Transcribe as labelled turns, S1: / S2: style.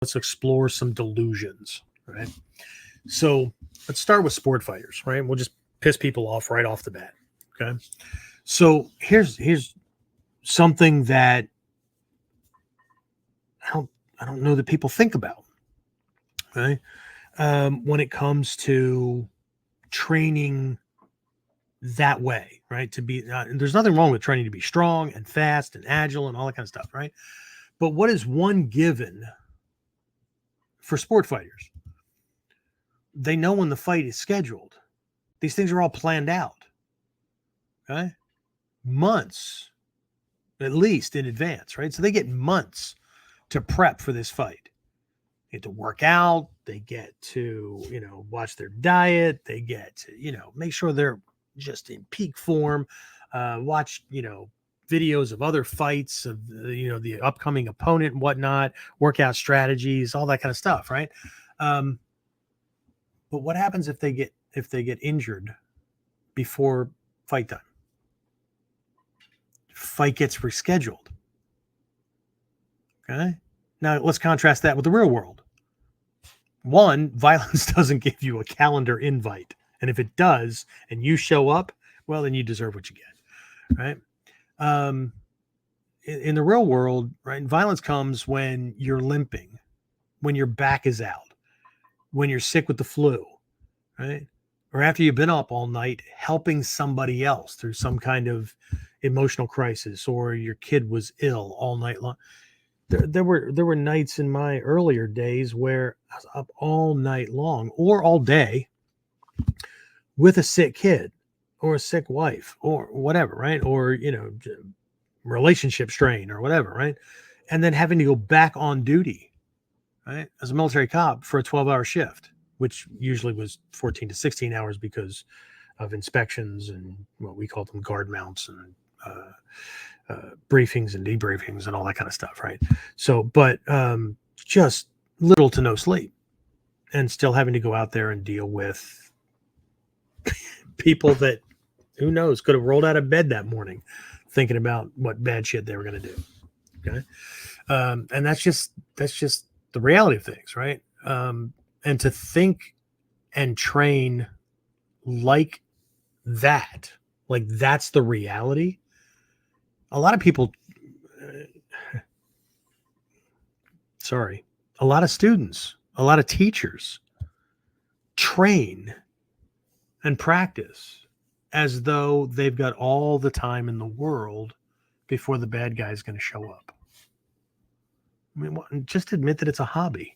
S1: let's explore some delusions, right? So let's start with sport fighters, right? We'll just piss people off right off the bat. Okay. So here's something that I don't I don't know that people think about. Okay. When it comes to training that way, right? To be there's nothing wrong with training to be strong and fast and agile and all that kind of stuff, right? But what is one given for sport fighters? They know when the fight is scheduled. These things are all planned out. Okay. Months at least in advance, right? So they get months to prep for this fight. They get to work out, they get to, watch their diet, they get to, make sure they're just in peak form, watch, videos of other fights of, the upcoming opponent and whatnot, workout strategies, all that kind of stuff, right? But what happens if they get injured before fight time? Fight gets rescheduled. Okay. Now let's contrast that with the real world. One, violence doesn't give you a calendar invite. And if it does, and you show up, well, then you deserve what you get. Right. In the real world, right, violence comes when you're limping, when your back is out, when you're sick with the flu, right? Or after you've been up all night helping somebody else through some kind of emotional crisis, or your kid was ill all night long. There were nights in my earlier days where I was up all night long or all day with a sick kid or a sick wife or whatever, right? Or, relationship strain or whatever, right? And then having to go back on duty, right? As a military cop for a 12-hour shift, which usually was 14 to 16 hours because of inspections and what we call them guard mounts and briefings and debriefings and all that kind of stuff, right? So, but just little to no sleep and still having to go out there and deal with people that, who knows, could have rolled out of bed that morning thinking about what bad shit they were going to do. Okay. And that's just the reality of things, right? And to think and train like that, like that's the reality. A lot of people, a lot of students, a lot of teachers train and practice as though they've got all the time in the world before the bad guy is going to show up. I mean, just admit that it's a hobby.